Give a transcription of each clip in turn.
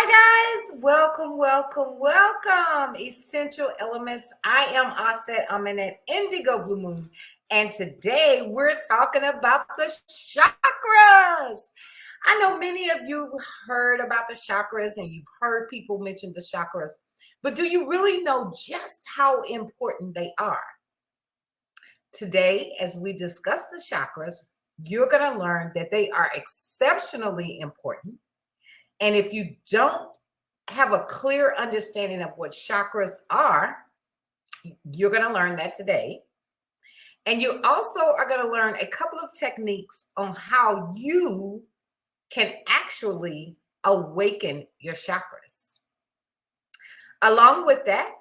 Hi guys, welcome. Essential Elements. I am Aset. I'm in an indigo blue moon. And today we're talking about the chakras. I know many of you heard about the chakras and you've heard people mention the chakras, but do you really know just how important they are? Today, as we discuss the chakras, you're going to learn that they are exceptionally important. And if you don't have a clear understanding of what chakras are, you're going to learn that today. And you also are going to learn a couple of techniques on how you can actually awaken your chakras. Along with that,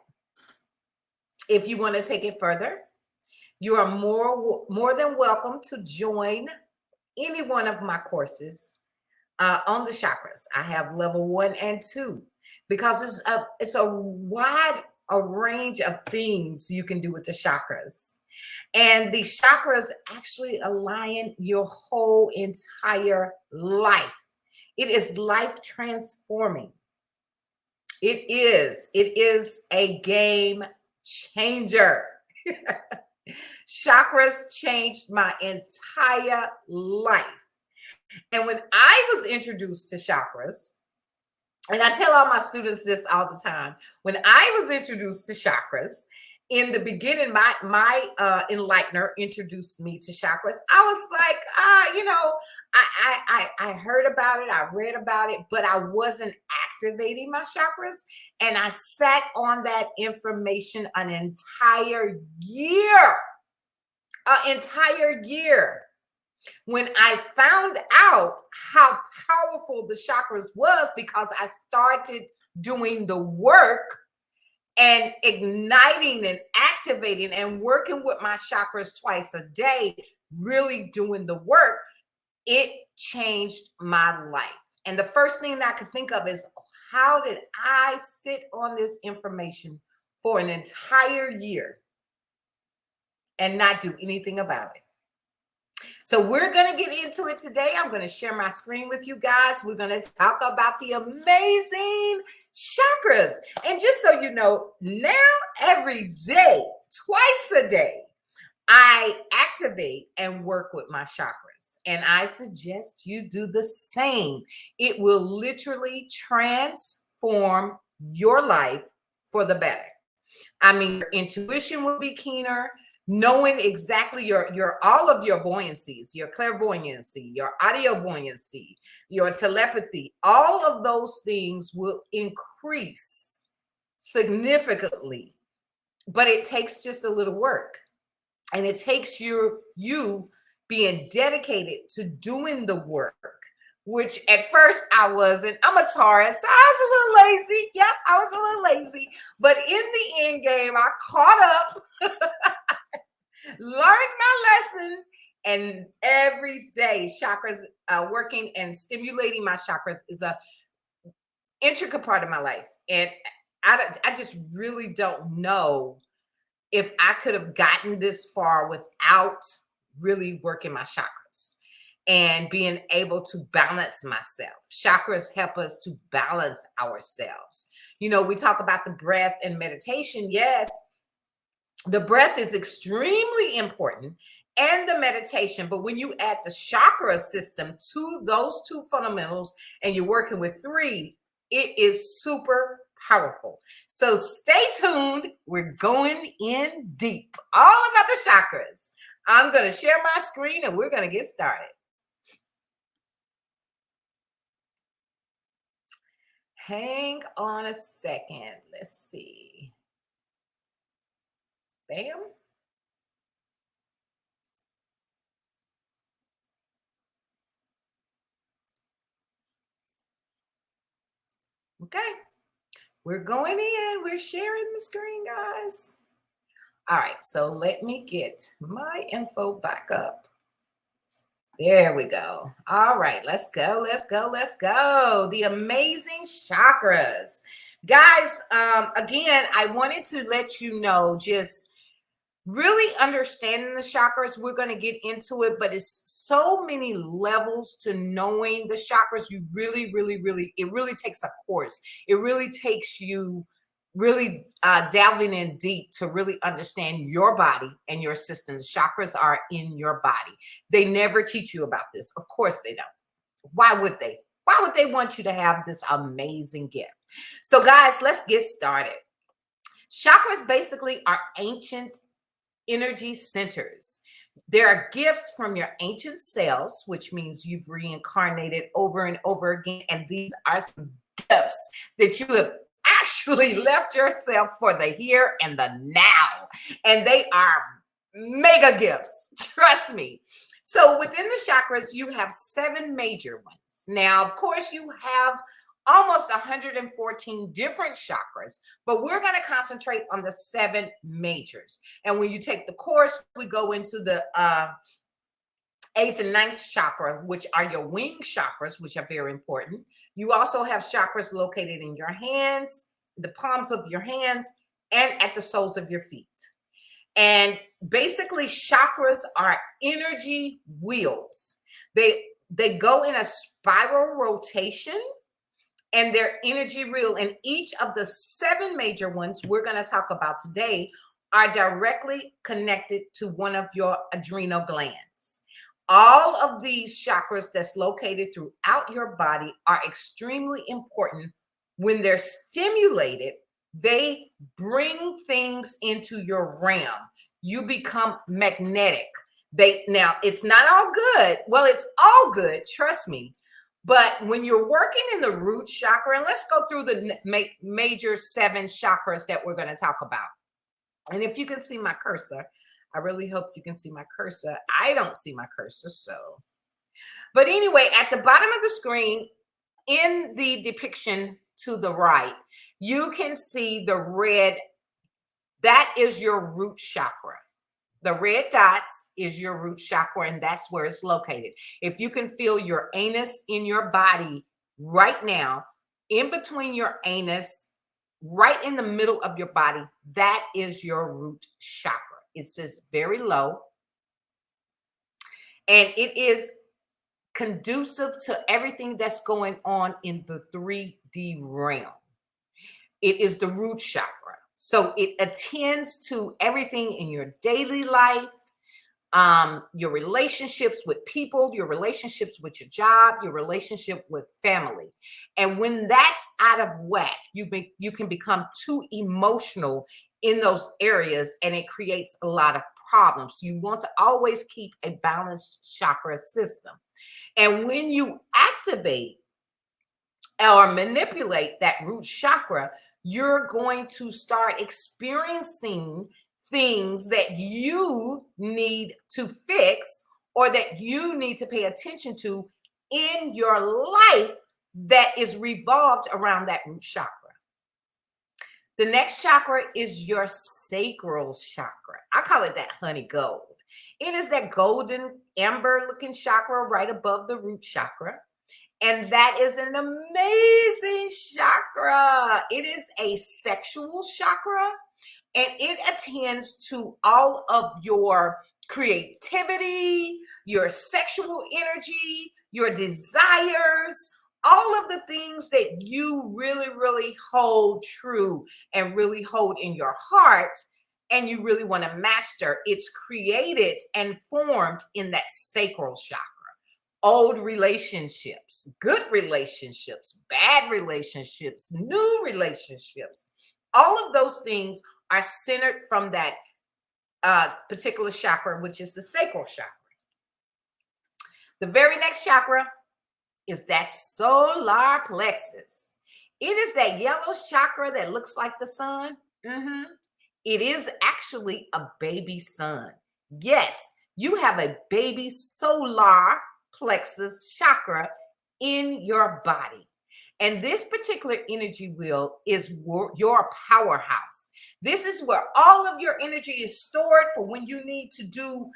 if you want to take it further, you are more than welcome to join any one of my courses on the chakras. I have level 1 and 2 because it's a wide range of things you can do with the chakras. And the chakras actually align your whole entire life. It is life transforming. It is a game changer. Chakras changed my entire life. And when I was introduced to chakras, and I tell all my students this all the time, when I was introduced to chakras, in the beginning, my enlightener introduced me to chakras. I was like, I heard about it, I read about it, but I wasn't activating my chakras. And I sat on that information an entire year. When I found out how powerful the chakras was, because I started doing the work and igniting and activating and working with my chakras twice a day, really doing the work, it changed my life. And the first thing that I could think of is, how did I sit on this information for an entire year and not do anything about it? So we're going to get into it today. I'm going to share my screen with you guys. We're going to talk about the amazing chakras. And just so you know, now every day, twice a day, I activate and work with my chakras. And I suggest you do the same. It will literally transform your life for the better. I mean, your intuition will be keener. Knowing exactly your all of your voyancies, your clairvoyancy, your audiovoyancy, your telepathy, all of those things will increase significantly. But it takes just a little work. And it takes you being dedicated to doing the work, which at first I wasn't. I'm a Taurus, so I was a little lazy. Yep, I was a little lazy. But in the end game, I caught up. Learned my lesson, and every day chakras working and stimulating my chakras is a intricate part of my life. And I just really don't know if I could have gotten this far without really working my chakras and being able to balance myself. Chakras help us to balance ourselves. You know, we talk about the breath and meditation. Yes, the breath is extremely important, and the meditation. But when you add the chakra system to those two fundamentals and you're working with 3, it is super powerful. So stay tuned. We're going in deep, all about the chakras. I'm going to share my screen and we're going to get started. Hang on a second. Let's see. Bam. Okay. We're going in. We're sharing the screen, guys. All right. So let me get my info back up. There we go. All right. Let's go. The amazing chakras. Guys, again, I wanted to let you know just really understanding the chakras, we're going to get into it, but it's so many levels to knowing the chakras. You really, really, really, it really takes a course. It really takes you really delving in deep to really understand your body and your system. The chakras are in your body. They never teach you about this. Of course they don't. Why would they? Why would they want you to have this amazing gift? So guys, let's get started. Chakras basically are ancient energy centers. There are gifts from your ancient selves, which means you've reincarnated over and over again. And these are some gifts that you have actually left yourself for the here and the now. And they are mega gifts. Trust me. So within the chakras, you have 7 major ones. Now, of course, you have almost 114 different chakras, but we're going to concentrate on the 7 majors. And when you take the course, we go into the 8th and 9th chakra, which are your wing chakras, which are very important. You also have chakras located in your hands, the palms of your hands, and at the soles of your feet. And basically, chakras are energy wheels. They go in a spiral rotation, and their energy wheel, and each of the 7 major ones we're going to talk about today are directly connected to one of your adrenal glands. All of these chakras that's located throughout your body are extremely important. When they're stimulated, they bring things into your realm. You become magnetic. Now, it's not all good. Well, it's all good, trust me. But when you're working in the root chakra, and let's go through the major 7 chakras that we're going to talk about. And if you can see my cursor, I really hope you can see my cursor. I don't see my cursor, so. But anyway, at the bottom of the screen, in the depiction to the right, you can see the red. That is your root chakra. The red dots is your root chakra, and that's where it's located. If you can feel your anus in your body right now, in between your anus, right in the middle of your body, that is your root chakra. It sits very low, and it is conducive to everything that's going on in the 3D realm. It is the root chakra. So it attends to everything in your daily life, your relationships with people, your relationships with your job, your relationship with family. And when that's out of whack, you can become too emotional in those areas, and it creates a lot of problems. You want to always keep a balanced chakra system. And when you activate or manipulate that root chakra, you're going to start experiencing things that you need to fix or that you need to pay attention to in your life that is revolved around that root chakra. The next chakra is your sacral chakra. I call it that honey gold. It is that golden amber looking chakra right above the root chakra. And that is an amazing chakra. It is a sexual chakra, and it attends to all of your creativity, your sexual energy, your desires, all of the things that you really, really hold true and really hold in your heart, and you really want to master. It's created and formed in that sacral chakra. Old relationships, good relationships, bad relationships, new relationships, all of those things are centered from that particular chakra, which is the sacral chakra. The very next chakra is that solar plexus. It is that yellow chakra that looks like the sun. It is actually a baby sun. Yes, you have a baby solar plexus chakra in your body. And this particular energy wheel is your powerhouse. This is where all of your energy is stored for when you need to do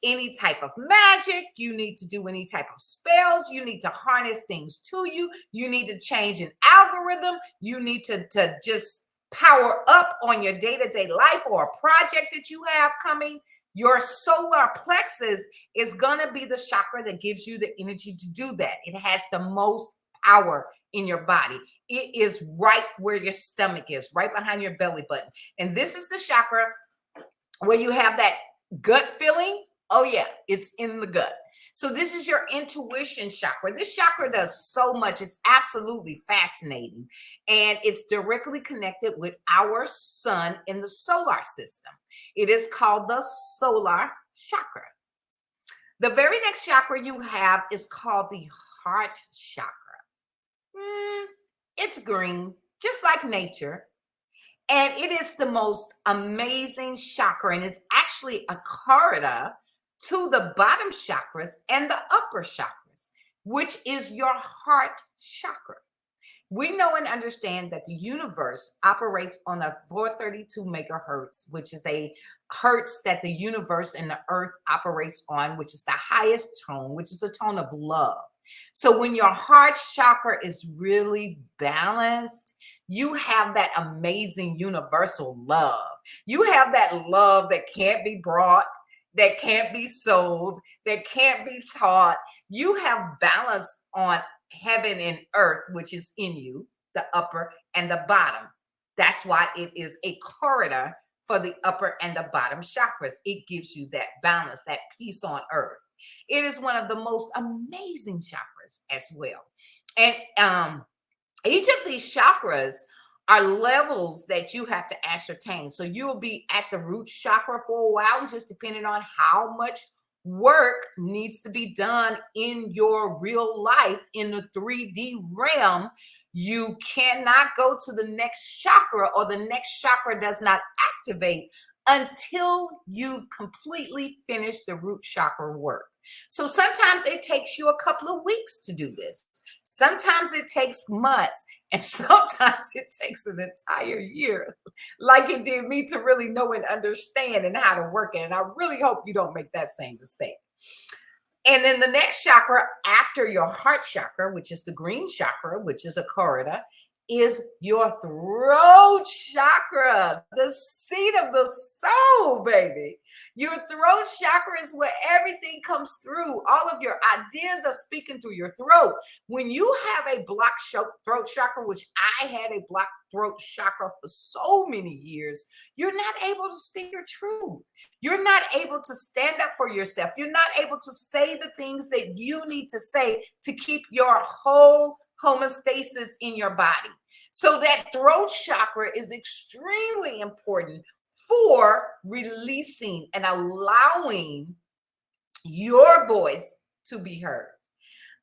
any type of magic, you need to do any type of spells, you need to harness things to you, you need to change an algorithm, you need to just power up on your day-to-day life or a project that you have coming, your solar plexus is going to be the chakra that gives you the energy to do that. It has the most power in your body. It is right where your stomach is, right behind your belly button. And this is the chakra where you have that gut feeling. Oh yeah, it's in the gut. So this is your intuition chakra. This chakra does so much. It's absolutely fascinating. And it's directly connected with our sun in the solar system. It is called the solar chakra. The very next chakra you have is called the heart chakra. It's green, just like nature. And it is the most amazing chakra, and it's actually a corridor to the bottom chakras and the upper chakras, which is your heart chakra. We know and understand that the universe operates on a 432 megahertz, which is a hertz that the universe and the earth operates on, which is the highest tone, which is a tone of love. So when your heart chakra is really balanced, you have that amazing universal love. You have that love that can't be brought, that can't be sold, that can't be taught. You have balance on heaven and earth, which is in you, the upper and the bottom. That's why it is a corridor for the upper and the bottom chakras. It gives you that balance, that peace on earth. It is one of the most amazing chakras as well. And each of these chakras are levels that you have to ascertain. So you'll be at the root chakra for a while, just depending on how much work needs to be done in your real life in the 3D realm. You cannot go to the next chakra, or the next chakra does not activate until you've completely finished the root chakra work. So sometimes it takes you a couple of weeks to do this. Sometimes it takes months, and sometimes it takes an entire year, like it did me, to really know and understand and how to work it. And I really hope you don't make that same mistake. And then the next chakra after your heart chakra, which is the green chakra, which is a corridor, is your throat chakra, the seat of the soul, baby. Your throat chakra is where everything comes through. All of your ideas are speaking through your throat. When you have a blocked throat chakra, which I had a blocked throat chakra for so many years, you're not able to speak your truth. You're not able to stand up for yourself. You're not able to say the things that you need to say to keep your whole homeostasis in your body. So that throat chakra is extremely important for releasing and allowing your voice to be heard.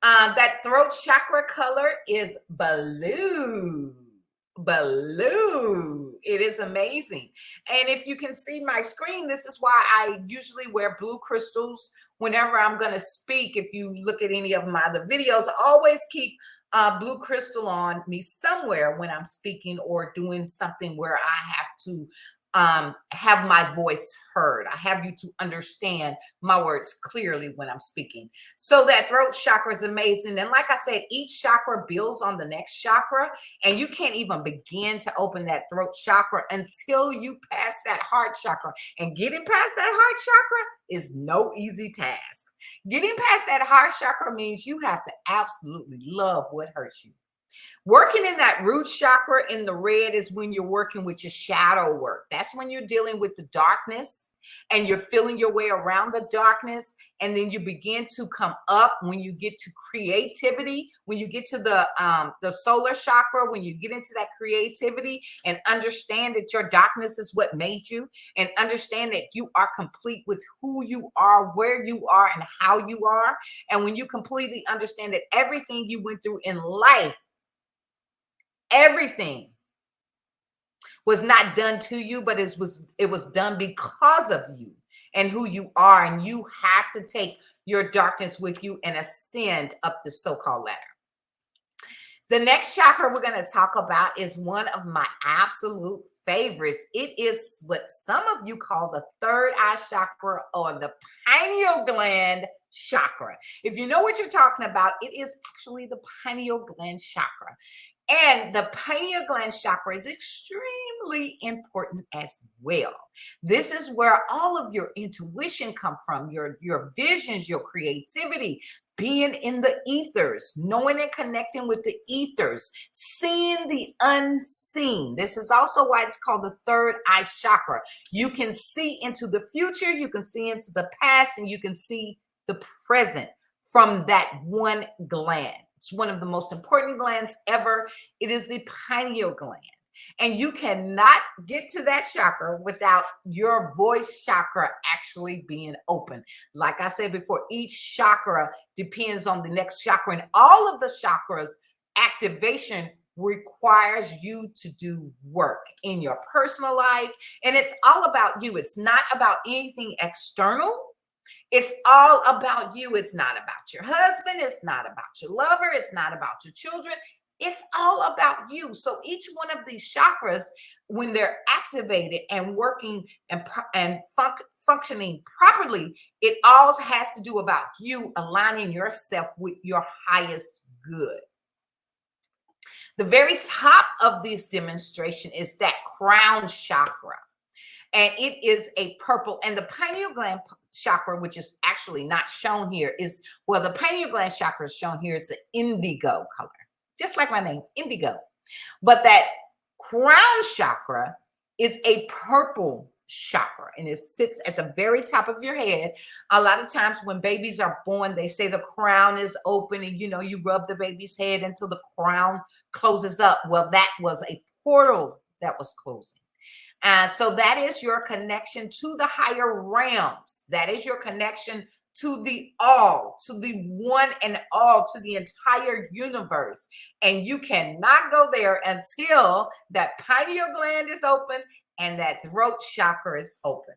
That throat chakra color is blue. Blue. It is amazing. And if you can see my screen, this is why I usually wear blue crystals whenever I'm going to speak. If you look at any of my other videos, I always keep blue crystal on me somewhere when I'm speaking or doing something where I have to have my voice heard. I have you to understand my words clearly when I'm speaking. So that throat chakra is amazing. And like I said, each chakra builds on the next chakra, and you can't even begin to open that throat chakra until you pass that heart chakra. And getting past that heart chakra is no easy task. Getting past that heart chakra means you have to absolutely love what hurts you. Working in that root chakra in the red is when you're working with your shadow work. That's when you're dealing with the darkness and you're feeling your way around the darkness. And then you begin to come up when you get to creativity, when you get to the solar chakra, when you get into that creativity and understand that your darkness is what made you, and understand that you are complete with who you are, where you are, and how you are. And when you completely understand that everything you went through in life, everything was not done to you, but it was done because of you and who you are. And you have to take your darkness with you and ascend up the so-called ladder. The next chakra we're going to talk about is one of my absolute favorites. It is what some of you call the third eye chakra, or the pineal gland chakra. If you know what you're talking about, it is actually the pineal gland chakra. And the pineal gland chakra is extremely extremely important as well. This is where all of your intuition come from, your visions, your creativity, being in the ethers, knowing and connecting with the ethers, seeing the unseen. This is also why it's called the third eye chakra. You can see into the future, you can see into the past, and you can see the present from that one gland. It's one of the most important glands ever. It is the pineal gland. And you cannot get to that chakra without your voice chakra actually being open. Like I said before, each chakra depends on the next chakra, and all of the chakras activation requires you to do work in your personal life. And it's all about you. It's not about anything external. It's all about you. It's not about your husband. It's not about your lover. It's not about your children. It's all about you. So each one of these chakras, when they're activated and working and functioning properly, it all has to do about you aligning yourself with your highest good. The very top of this demonstration is that crown chakra. And it is a purple, and the pineal gland chakra, which is actually not shown here, is, well, the pineal gland chakra is shown here. It's an indigo color, just like my name, indigo. But that crown chakra is a purple chakra, and it sits at the very top of your head. A lot of times when babies are born, they say the crown is open, and you rub the baby's head until the crown closes up. Well, that was a portal that was closing. So that is your connection to the higher realms. That is your connection to the all, to the one and all, to the entire universe. And you cannot go there until that pineal gland is open and that throat chakra is open.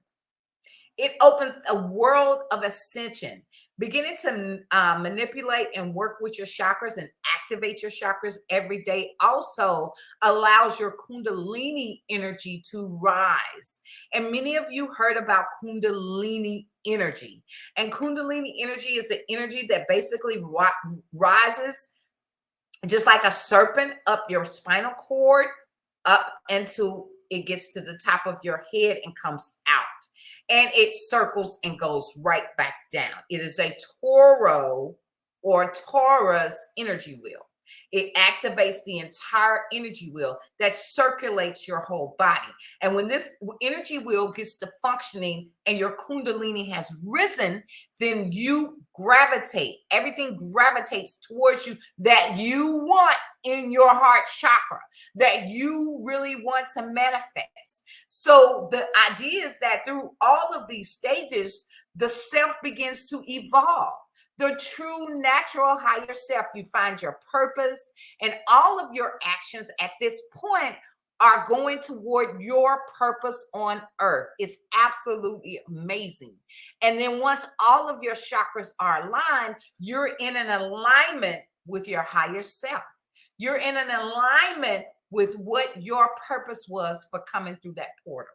It opens a world of ascension, beginning to manipulate and work with your chakras and activate your chakras every day. Also allows your Kundalini energy to rise. And many of you heard about Kundalini energy. And Kundalini energy is an energy that basically rises just like a serpent up your spinal cord, up until it gets to the top of your head and comes out. And it circles and goes right back down. It is a Toro or Taurus energy wheel. It activates the entire energy wheel that circulates your whole body. And when this energy wheel gets to functioning and your Kundalini has risen, then you gravitate. Everything gravitates towards you that you want in your heart chakra, that you really want to manifest. So the idea is that through all of these stages, the self begins to evolve. The true natural higher self, you find your purpose, and all of your actions at this point are going toward your purpose on earth. It's absolutely amazing. And then once all of your chakras are aligned, you're in an alignment with your higher self. You're in an alignment with what your purpose was for coming through that portal.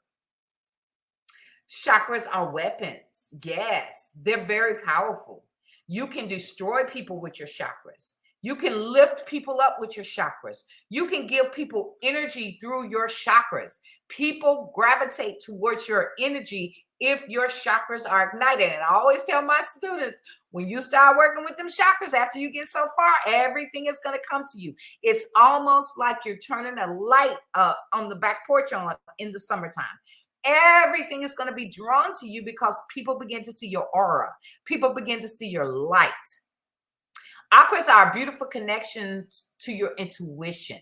Chakras are weapons. Yes, they're very powerful. You can destroy people with your chakras. You can lift people up with your chakras. You can give people energy through your chakras. People gravitate towards your energy if your chakras are ignited. And I always tell my students, when you start working with them chakras, after you get so far, everything is going to come to you. It's almost like you're turning a light on the back porch on in the summertime. Everything is going to be drawn to you because people begin to see your aura. People begin to see your light. Chakras are beautiful connections to your intuition.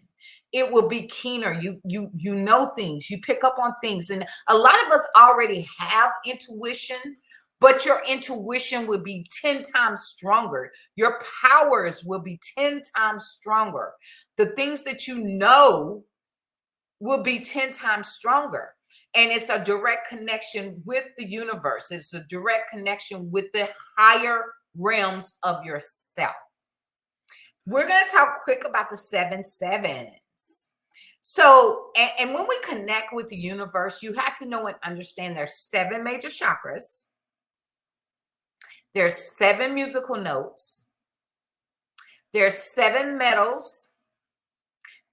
It will be keener. You know things. You pick up on things. And a lot of us already have intuition, but your intuition will be 10 times stronger. Your powers will be 10 times stronger. The things that you know will be 10 times stronger. And it's a direct connection with the universe. It's a direct connection with the higher realms of yourself. We're going to talk quick about the 7 sevens. So, and when we connect with the universe, you have to know and understand there's 7 major chakras. There's 7 musical notes. There's 7 metals.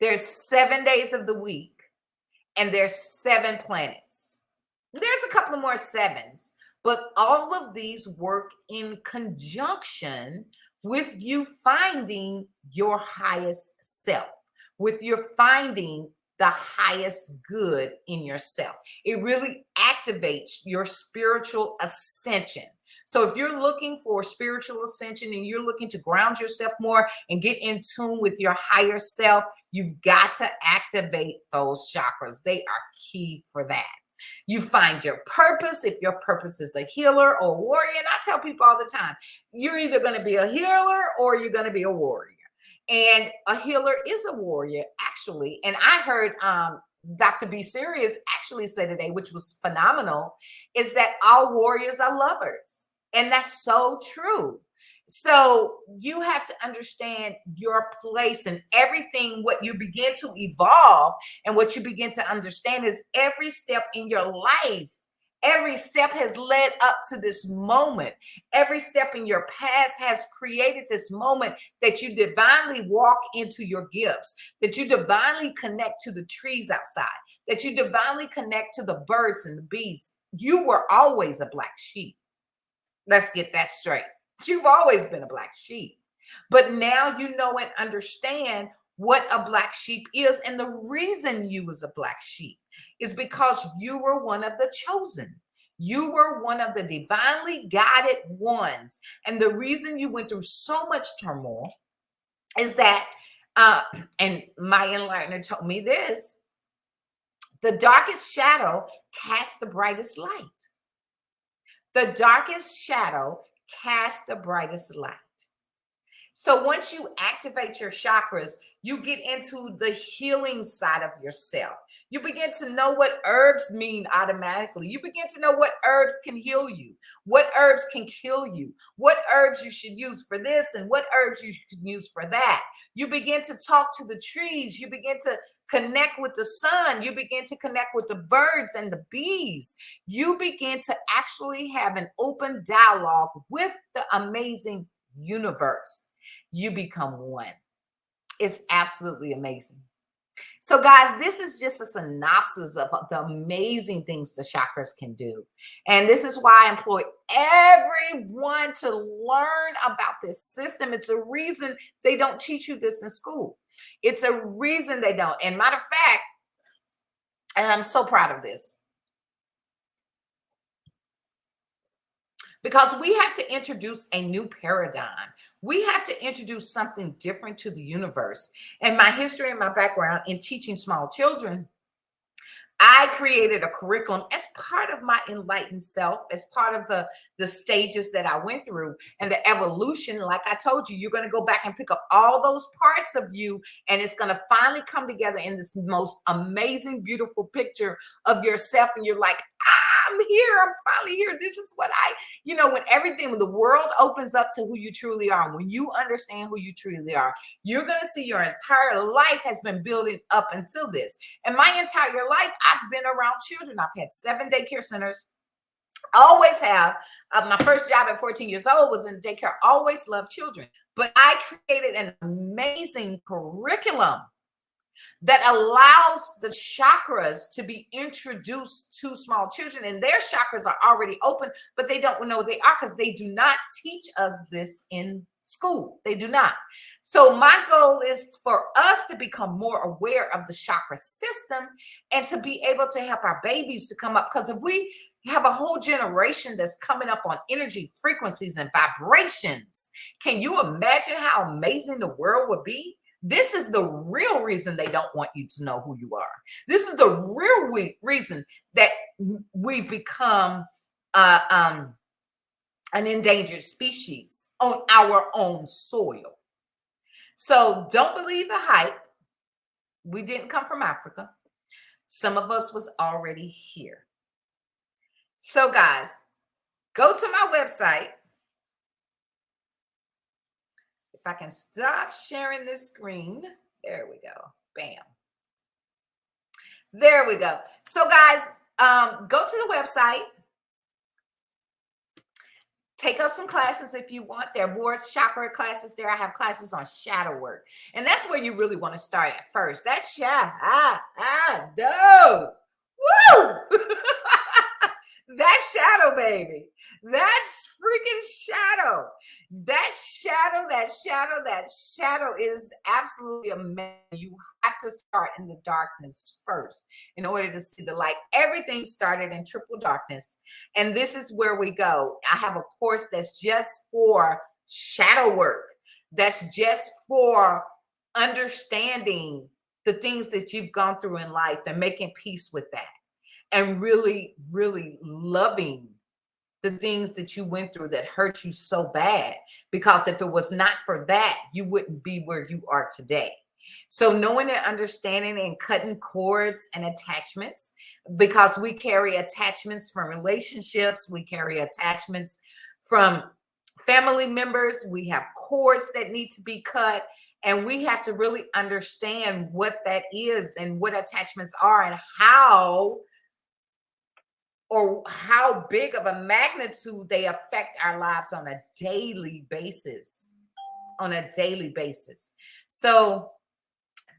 There's 7 days of the week. and there's 7 planets. There's a couple of more sevens, but all of these work in conjunction with you finding your highest self, with your finding the highest good in yourself. It really activates your spiritual ascension. So if you're looking for spiritual ascension and you're looking to ground yourself more and get in tune with your higher self, you've got to activate those chakras. They are key for that. You find your purpose. If your purpose is a healer or a warrior, and I tell people all the time, you're either going to be a healer or you're going to be a warrior. And a healer is a warrior, actually. And I heard Dr. B. Sirius actually say today, which was phenomenal, is that all warriors are lovers. And that's so true. So you have to understand your place and everything. What you begin to evolve and what you begin to understand is every step in your life, every step has led up to this moment. Every step in your past has created this moment that you divinely walk into your gifts, that you divinely connect to the trees outside, that you divinely connect to the birds and the bees. You were always a black sheep. Let's get that straight. You've always been a black sheep, but now you know and understand what a black sheep is. And the reason you was a black sheep is because you were one of the chosen. You were one of the divinely guided ones. And the reason you went through so much turmoil is that, and my enlightener told me this, the darkest shadow casts the brightest light. The darkest shadow casts the brightest light. So once you activate your chakras, you get into the healing side of yourself. You begin to know what herbs mean automatically. You begin to know what herbs can heal you, what herbs can kill you, what herbs you should use for this and what herbs you should use for that. You begin to talk to the trees. You begin to connect with the sun. You begin to connect with the birds and the bees. You begin to actually have an open dialogue with the amazing universe. You become one. It's absolutely amazing. So guys, this is just a synopsis of the amazing things the chakras can do. And this is why I employ everyone to learn about this system. It's a reason they don't teach you this in school. It's a reason they don't. And matter of fact, and I'm so proud of this, because we have to introduce a new paradigm. We have to introduce something different to the universe. And my history and my background in teaching small children, I created a curriculum as part of my enlightened self, as part of the stages that I went through and the evolution. Like I told you, you're going to go back and pick up all those parts of you, and it's going to finally come together in this most amazing, beautiful picture of yourself. And you're like, I'm here. I'm finally here. This is what when the world opens up to who you truly are, when you understand who you truly are, you're going to see your entire life has been building up until this. And my entire life, I've been around children. I've had 7 daycare centers. Always have. My first job at 14 years old was in daycare. Always loved children. But I created an amazing curriculum that allows the chakras to be introduced to small children, and their chakras are already open, but they don't know they are because they do not teach us this in school. They do not. So my goal is for us to become more aware of the chakra system and to be able to help our babies to come up, because if we have a whole generation that's coming up on energy frequencies and vibrations, can you imagine how amazing the world would be? This is the real reason they don't want you to know who you are. This is the real reason that we've become an endangered species on our own soil. So don't believe the hype. We didn't come from Africa. Some of us was already here. So guys, go to my website. If I can stop sharing this screen, there we go. Bam. There we go. So guys, go to the website. Take up some classes if you want. There are more chakra classes there. I have classes on shadow work. And that's where you really want to start at first. That's no. Woo! That's shadow, baby. That's freaking shadow. That shadow is absolutely amazing. You have to start in the darkness first in order to see the light. Everything started in triple darkness. And this is where we go. I have a course that's just for shadow work, that's just for understanding the things that you've gone through in life and making peace with that, and really, really loving the things that you went through that hurt you so bad. Because if it was not for that, you wouldn't be where you are today. So knowing and understanding and cutting cords and attachments, because we carry attachments from relationships, we carry attachments from family members, we have cords that need to be cut. And we have to really understand what that is and what attachments are and how, or how big of a magnitude they affect our lives on a daily basis. On a daily basis. So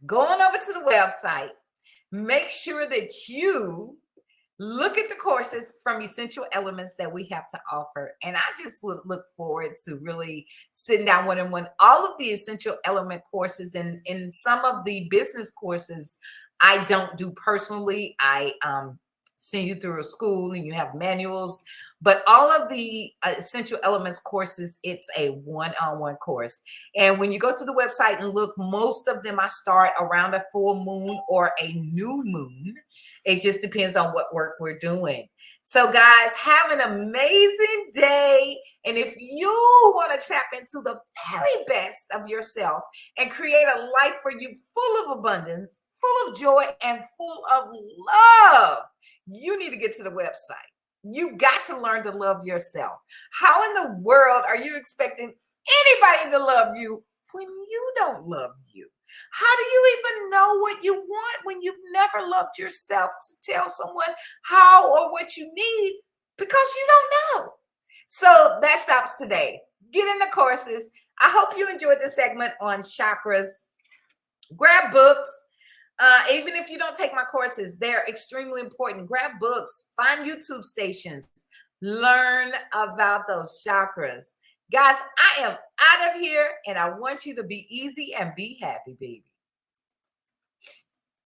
go on over to the website. Make sure that you look at the courses from Essential Elements that we have to offer. And I just look forward to really sitting down one-on-one. All of the Essential Element courses and in some of the business courses, I don't do personally. I send you through a school and you have manuals, but all of the Essential Elements courses, it's a one-on-one course. And when you go to the website and look, most of them I start around a full moon or a new moon. It just depends on what work we're doing. So guys, have an amazing day. And if you want to tap into the very best of yourself and create a life for you full of abundance, full of joy, and full of love, you need to get to the website. You got to learn to love yourself. How in the world are you expecting anybody to love you when you don't love you? How do you even know what you want when you've never loved yourself to tell someone how or what you need, because you don't know? So that stops today. Get in the courses. I hope you enjoyed the segment on chakras. Grab books. Even if you don't take my courses, they're extremely important. Grab books, find YouTube stations, learn about those chakras. Guys, I am out of here, and I want you to be easy and be happy, baby.